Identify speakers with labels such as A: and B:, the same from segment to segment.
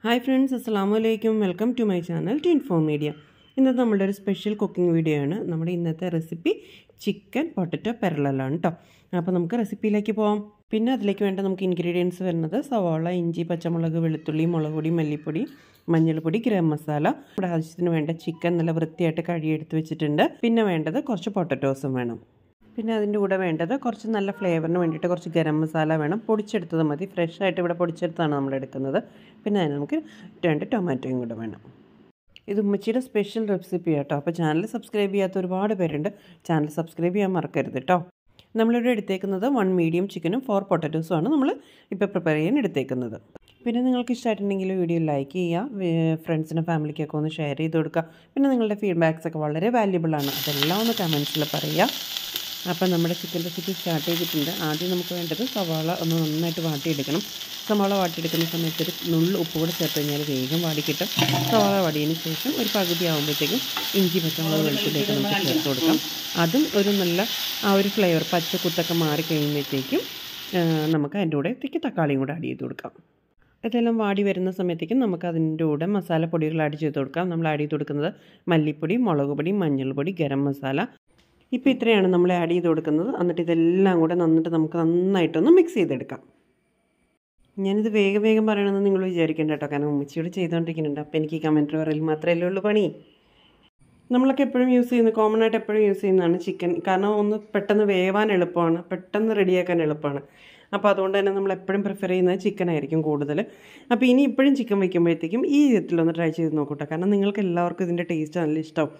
A: Hi friends, Assalamu alaikum. Welcome to my channel to Inform Media. ഇന്നത്തെ നമ്മുടെ ഒരു special cooking video ആണ്. നമ്മുടെ ഇന്നത്തെ റെസിപ്പി ചിക്കൻ പൊട്ടറ്റോ പെരളലാണ് കേട്ടോ. അപ്പോൾ നമുക്ക് റെസിപ്പിയിലേക്ക് പോകാം. പിന്നെ അതിലേക്ക് വേണ്ട നമുക്ക് ഇൻഗ്രീഡിയൻസ് വരുന്നത് സവാള, ഇഞ്ചി, പച്ചമുളക്, വെളുത്തുള്ളി, മുളക് പൊടി, മല്ലിപ്പൊടി, മഞ്ഞൾപ്പൊടി, ഗരം മസാല. നമ്മുടെ ആവശ്യത്തിന് വേണ്ട ചിക്കൻ നല്ല വൃത്തിയായിട്ട് കഴുകിയെടുത്ത് വെച്ചിട്ടുണ്ട്. പിന്നെ വേണ്ടത് കുറച്ച് പൊട്ടറ്റോസും വേണം. പിന്നെ അതിൻ്റെ കൂടെ വേണ്ടത് കുറച്ച് നല്ല ഫ്ലേവറിന് വേണ്ടിയിട്ട് കുറച്ച് ഗരം മസാല വേണം. പൊടിച്ചെടുത്തത് മതി, ഫ്രഷ് ആയിട്ട് ഇവിടെ പൊടിച്ചെടുത്താണ് നമ്മൾ എടുക്കുന്നത്. പിന്നെ അതിന് നമുക്ക് 2 ടൊമാറ്റോയും കൂടെ വേണം. ഇത് ഉമ്മച്ചിയുടെ സ്പെഷ്യൽ റെസിപ്പി കേട്ടോ. അപ്പോൾ ചാനൽ സബ്സ്ക്രൈബ് ചെയ്യാത്ത ഒരുപാട് പേരുണ്ട്. ചാനൽ സബ്സ്ക്രൈബ് ചെയ്യാൻ മറക്കരുത് കേട്ടോ. നമ്മളിവിടെ എടുത്തേക്കുന്നത് 1 മീഡിയം ചിക്കനും 4 പൊട്ടറ്റോസുമാണ് നമ്മൾ ഇപ്പോൾ പ്രിപ്പയർ ചെയ്യാൻ എടുത്തേക്കുന്നത്. പിന്നെ നിങ്ങൾക്ക് ഇഷ്ടമായിട്ടുണ്ടെങ്കിൽ വീഡിയോ ലൈക്ക് ചെയ്യുക, ഫ്രണ്ട്സിനും ഫാമിലിക്കൊക്കെ ഒന്ന് ഷെയർ ചെയ്ത് കൊടുക്കുക. പിന്നെ നിങ്ങളുടെ ഫീഡ്ബാക്സ് ഒക്കെ വളരെ വാല്യുബിളാണ്, അതെല്ലാം ഒന്ന് കമൻസിൽ പറയുക. അപ്പോൾ നമ്മുടെ ചിക്കൻ റെസിപ്പി സ്റ്റാർട്ട് ചെയ്തിട്ടുണ്ട്. ആദ്യം നമുക്ക് വേണ്ടത് സവാള ഒന്ന് നന്നായിട്ട് വാട്ടിയെടുക്കണം. സവാള വാട്ടിയെടുക്കുന്ന സമയത്ത് ഒരു നുള്ളു ഉപ്പ് കൂടെ ചേർത്ത് കഴിഞ്ഞാൽ വേഗം വാടിക്കിട്ടും. സവാള വാടിയതിന് ശേഷം ഒരു പകുതി ആകുമ്പോഴത്തേക്കും ഇഞ്ചി, പച്ചമുളക്, വെളുത്തുള്ളിലേക്ക് നമുക്ക് ചേർത്ത് കൊടുക്കാം. അതും ഒരു നല്ല ആ ഒരു ഫ്ലേവർ പച്ചക്കുത്തൊക്കെ മാറിക്കഴിയുമ്പോഴത്തേക്കും നമുക്ക് അതിൻ്റെ കൂടെ തക്കാളിയും കൂടെ ആഡ് ചെയ്ത് കൊടുക്കാം. ഇതെല്ലാം വാടി വരുന്ന സമയത്തേക്കും നമുക്ക് അതിൻ്റെ കൂടെ മസാലപ്പൊടികൾ ആഡ് ചെയ്ത് കൊടുക്കാം. നമ്മൾ ആഡ് ചെയ്ത് കൊടുക്കുന്നത് മല്ലിപ്പൊടി, മുളക് പൊടി, മഞ്ഞൾപ്പൊടി, ഗരം മസാല. ഇപ്പോൾ ഇത്രയാണ് നമ്മൾ ആഡ് ചെയ്ത് കൊടുക്കുന്നത്. എന്നിട്ട് ഇതെല്ലാം കൂടെ നമുക്ക് നന്നായിട്ടൊന്ന് മിക്സ് ചെയ്തെടുക്കാം. ഞാനിത് വേഗം പറയണമെന്ന് നിങ്ങൾ വിചാരിക്കേണ്ട കേട്ടോ, കാരണം ഉമ്മച്ചിയോട് ചെയ്തുകൊണ്ടിരിക്കുന്നുണ്ട്. അപ്പോൾ എനിക്ക് കമൻറ്റ് പറയൽ മാത്രമല്ലേ ഉള്ളൂ പണി. നമ്മളൊക്കെ എപ്പോഴും യൂസ് ചെയ്യുന്നത്, കോമൺ ആയിട്ട് എപ്പോഴും യൂസ് ചെയ്യുന്നതാണ് ചിക്കൻ. കാരണം ഒന്ന് പെട്ടെന്ന് വേവാൻ എളുപ്പമാണ്, പെട്ടെന്ന് റെഡിയാക്കാൻ എളുപ്പമാണ്. അപ്പോൾ അതുകൊണ്ട് തന്നെ നമ്മൾ എപ്പോഴും പ്രിഫർ ചെയ്യുന്നത് ചിക്കൻ ആയിരിക്കും കൂടുതൽ. അപ്പോൾ ഇനി ഇപ്പോഴും ചിക്കൻ വയ്ക്കുമ്പോഴത്തേക്കും ഈ വിധത്തിലൊന്ന് ട്രൈ ചെയ്ത് നോക്കൂട്ടോ. കാരണം നിങ്ങൾക്ക് എല്ലാവർക്കും ഇതിൻ്റെ ടേസ്റ്റ് നല്ല ഇഷ്ടമാവും,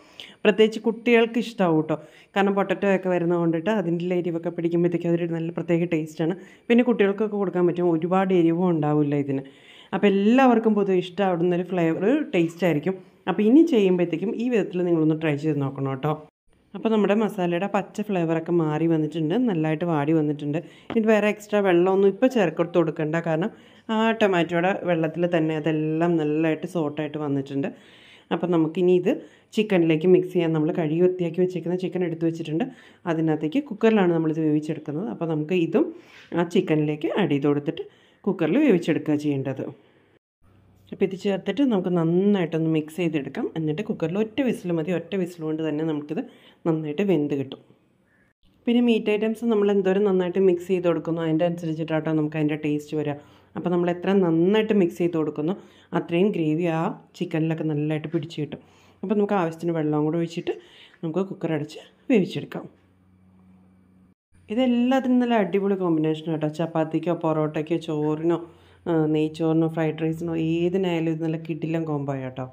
A: പ്രത്യേകിച്ച് കുട്ടികൾക്ക് ഇഷ്ടമാവും കേട്ടോ. കാരണം പൊട്ടറ്റോ ഒക്കെ വരുന്നത് കൊണ്ടിട്ട് അതിൻ്റെ എരിവൊക്കെ പിടിക്കുമ്പോഴത്തേക്കും അതൊരു നല്ല പ്രത്യേക ടേസ്റ്റാണ്. പിന്നെ കുട്ടികൾക്കൊക്കെ കൊടുക്കാൻ പറ്റും, ഒരുപാട് എരിവും ഉണ്ടാവില്ല ഇതിന്. അപ്പോൾ എല്ലാവർക്കും പൊതുവെ ഇഷ്ടമാവുന്നൊരു ഫ്ലേവർ ടേസ്റ്റ് ആയിരിക്കും. അപ്പോൾ ഇനി ചെയ്യുമ്പോഴത്തേക്കും ഈ വിധത്തിൽ നിങ്ങളൊന്ന് ട്രൈ ചെയ്ത് നോക്കണം കേട്ടോ. അപ്പോൾ നമ്മുടെ മസാലയുടെ പച്ച ഫ്ലേവറൊക്കെ മാറി വന്നിട്ടുണ്ട്, നല്ലതായിട്ട് വാടി വന്നിട്ടുണ്ട്. ഇത് വേറെ എക്സ്ട്രാ വെള്ളമൊന്നും ഇപ്പോൾ ചേർത്ത് കൊടുക്കണ്ട, കാരണം ആ ടൊമാറ്റോയുടെ വെള്ളത്തിൽ തന്നെ അതെല്ലാം നല്ലതായിട്ട് സോട്ടായിട്ട് വന്നിട്ടുണ്ട്. അപ്പോൾ നമുക്കിനി ഇത് ചിക്കനിലേക്ക് മിക്സ് ചെയ്യാൻ നമ്മൾ കഴുകി വൃത്തിയാക്കി വെച്ചേക്കുന്ന ചിക്കൻ എടുത്ത് വെച്ചിട്ടുണ്ട്. അതിനകത്തേക്ക് കുക്കറിലാണ് നമ്മളിത് വേവിച്ചെടുക്കുന്നത്. അപ്പോൾ നമുക്ക് ഇതും ആ ചിക്കനിലേക്ക് ആഡ് ചെയ്ത് കൊടുത്തിട്ട് കുക്കറിൽ വേവിച്ചെടുക്കുക ചെയ്യേണ്ടത്. അപ്പോൾ ഇത് ചേർത്തിട്ട് നമുക്ക് നന്നായിട്ടൊന്ന് മിക്സ് ചെയ്തെടുക്കാം. എന്നിട്ട് കുക്കറിൽ ഒറ്റ വിസിൽ മതി, ഒറ്റ വിസിൽ കൊണ്ട് തന്നെ നമുക്കിത് നന്നായിട്ട് വെന്ത് കിട്ടും. പിന്നെ മീറ്റ് ഐറ്റംസ് നമ്മൾ എന്തോരം നന്നായിട്ട് മിക്സ് ചെയ്ത് കൊടുക്കുന്നു അതിൻ്റെ അനുസരിച്ചിട്ടാട്ടോ നമുക്ക് അതിൻ്റെ ടേസ്റ്റ് വരിക. അപ്പോൾ നമ്മൾ എത്ര നന്നായിട്ട് മിക്സ് ചെയ്ത് കൊടുക്കുന്നു അത്രയും ഗ്രേവി ആ ചിക്കനിലൊക്കെ നല്ലതായിട്ട് പിടിച്ച് കിട്ടും. അപ്പോൾ നമുക്ക് ആവശ്യത്തിന് വെള്ളം കൂടെ ഒഴിച്ചിട്ട് നമുക്ക് കുക്കർ അടച്ച് വേവിച്ചെടുക്കാം. ഇതെല്ലാത്തിനും നല്ല അടിപൊളി കോമ്പിനേഷൻ കേട്ടോ. ചപ്പാത്തിക്കോ പൊറോട്ടയ്ക്കോ ചോറിനോ നെയ്ച്ചോറിനോ ഫ്രൈഡ് റൈസിനോ ഏതിനായാലും ഇത് നല്ല കിടിലൻ കോംബോ കേട്ടോ.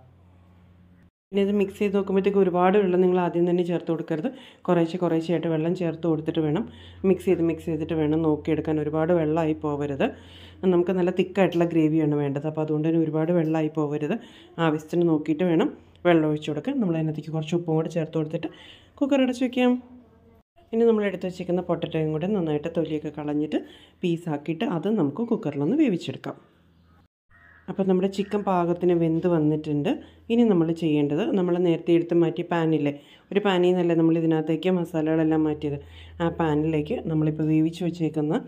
A: പിന്നെ ഇത് മിക്സ് ചെയ്ത് നോക്കുമ്പോഴത്തേക്ക് ഒരുപാട് വെള്ളം നിങ്ങൾ ആദ്യം തന്നെ ചേർത്ത് കൊടുക്കരുത്. കുറേശ്ശെയായിട്ട് വെള്ളം ചേർത്ത് കൊടുത്തിട്ട് വേണം മിക്സ് ചെയ്തിട്ട് വേണം നോക്കിയെടുക്കാൻ. ഒരുപാട് വെള്ളമായി പോകരുത്. നമുക്ക് നല്ല തിക്കായിട്ടുള്ള ഗ്രേവിയാണ് വേണ്ടത്. അപ്പോൾ അതുകൊണ്ട് തന്നെ ഒരുപാട് വെള്ളമായി പോകരുത്. ആവശ്യത്തിന് നോക്കിയിട്ട് വേണം വെള്ളം ഒഴിച്ച് കൊടുക്കാൻ. നമ്മൾ അതിനകത്തേക്ക് കുറച്ച് ഉപ്പും കൂടെ ചേർത്ത് കൊടുത്തിട്ട് കുക്കർ അടച്ച് വയ്ക്കാം. ഇനി നമ്മൾ എടുത്ത് വെച്ചിരിക്കുന്ന പൊട്ടറ്റോയും കൂടെ നന്നായിട്ട് തൊലിയൊക്കെ കളഞ്ഞിട്ട് പീസാക്കിയിട്ട് അത് നമുക്ക് കുക്കറിലൊന്ന് വേവിച്ചെടുക്കാം. അപ്പോൾ നമ്മുടെ ചിക്കൻ പാകത്തിന് വെന്ത് വന്നിട്ടുണ്ട്. ഇനി നമ്മൾ ചെയ്യേണ്ടത്, നമ്മൾ നേരത്തെ എടുത്ത് മാറ്റിയ പാനില്ലേ, ഒരു പാനിൽ നിന്നല്ലേ നമ്മൾ ഇതിനകത്തേക്ക് മസാലകളെല്ലാം മാറ്റിയത്. ആ പാനിലേക്ക് നമ്മളിപ്പോൾ വേവിച്ച് വെച്ചേക്കുന്ന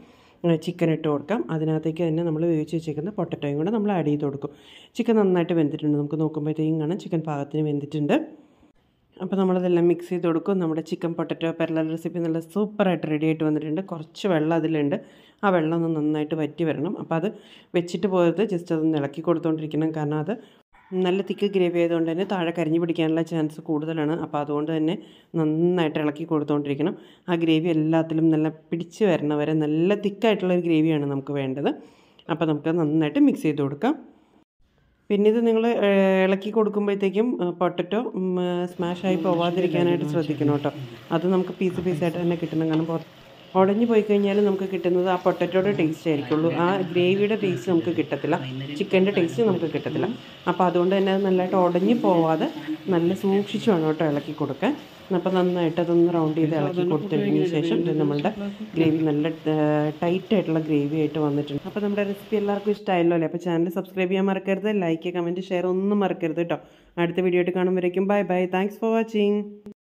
A: ചിക്കൻ ഇട്ട് കൊടുക്കാം. അതിനകത്തേക്ക് തന്നെ നമ്മൾ വേവിച്ച് വെച്ചേക്കുന്ന പൊട്ടറ്റോയും കൂടെ നമ്മൾ ആഡ് ചെയ്ത് കൊടുക്കും. ചിക്കൻ നന്നായിട്ട് വെന്തിട്ടുണ്ട്, നമുക്ക് നോക്കുമ്പോഴത്തേക്കും കാണാം ചിക്കൻ പാകത്തിന് വെന്തിട്ടുണ്ട്. അപ്പോൾ നമ്മളതെല്ലാം മിക്സ് ചെയ്ത് കൊടുക്കും. നമ്മുടെ ചിക്കൻ പൊട്ടറ്റോ പെരളൽ റെസിപ്പി നല്ല സൂപ്പറായിട്ട് റെഡി ആയിട്ട് വന്നിട്ടുണ്ട്. കുറച്ച് വെള്ളം അതിലുണ്ട്, ആ വെള്ളം ഒന്ന് നന്നായിട്ട് വറ്റി വരണം. അപ്പോൾ അത് വെച്ചിട്ട് പോയത് ജസ്റ്റ് അതൊന്ന് ഇളക്കി കൊടുത്തുകൊണ്ടിരിക്കണം. കാരണം അത് നല്ല തിക്ക് ഗ്രേവി ആയതുകൊണ്ട് തന്നെ താഴെ കരിഞ്ഞു പിടിക്കാനുള്ള ചാൻസ് കൂടുതലാണ്. അപ്പോൾ അതുകൊണ്ട് തന്നെ നന്നായിട്ട് ഇളക്കി കൊടുത്തുകൊണ്ടിരിക്കണം. ആ ഗ്രേവി എല്ലാത്തിലും നല്ല പിടിച്ച് വരണ വരെ നല്ല തിക്കായിട്ടുള്ളൊരു ഗ്രേവിയാണ് നമുക്ക് വേണ്ടത്. അപ്പോൾ നമുക്ക് നന്നായിട്ട് മിക്സ് ചെയ്ത് കൊടുക്കാം. പിന്നെ ഇത് നിങ്ങൾ ഇളക്കി കൊടുക്കുമ്പോഴത്തേക്കും പൊട്ടറ്റോ സ്മാഷായി പോവാതിരിക്കാനായിട്ട് ശ്രദ്ധിക്കണം കേട്ടോ. അത് നമുക്ക് പീസായിട്ട് തന്നെ കിട്ടണം. കാരണം ഉടഞ്ഞു പോയി കഴിഞ്ഞാൽ നമുക്ക് കിട്ടുന്നത് ആ പൊട്ടറ്റോയുടെ ടേസ്റ്റ് ആയിരിക്കുള്ളൂ, ആ ഗ്രേവിയുടെ ടേസ്റ്റ് നമുക്ക് കിട്ടത്തില്ല, ചിക്കൻ്റെ ടേസ്റ്റ് നമുക്ക് കിട്ടത്തില്ല. അപ്പോൾ അതുകൊണ്ട് തന്നെ അത് നല്ലതായിട്ട് ഉടഞ്ഞു പോവാതെ നല്ല സൂക്ഷിച്ച് വേണം കേട്ടോ ഇളക്കി കൊടുക്കാൻ. അപ്പോൾ നന്നായിട്ട് അതൊന്ന് റൗണ്ട് ചെയ്ത് ഇളക്കി കൊടുത്തതിന് ശേഷം ഇത് നമ്മളുടെ ഗ്രേവി നല്ല ടൈറ്റായിട്ടുള്ള ഗ്രേവി ആയിട്ട് വന്നിട്ടുണ്ട്. അപ്പോൾ നമ്മുടെ റെസിപ്പി എല്ലാവർക്കും ഇഷ്ടമായല്ലോ അല്ലേ? അപ്പോൾ ചാനൽ സബ്സ്ക്രൈബ് ചെയ്യാൻ മറക്കരുത്, ലൈക്ക്, കമൻറ്റ്, ഷെയർ ഒന്നും മറക്കരുത് കേട്ടോ. അടുത്ത വീഡിയോ ആയിട്ട് കാണുമ്പോഴേക്കും ബൈ. Thanks for watching.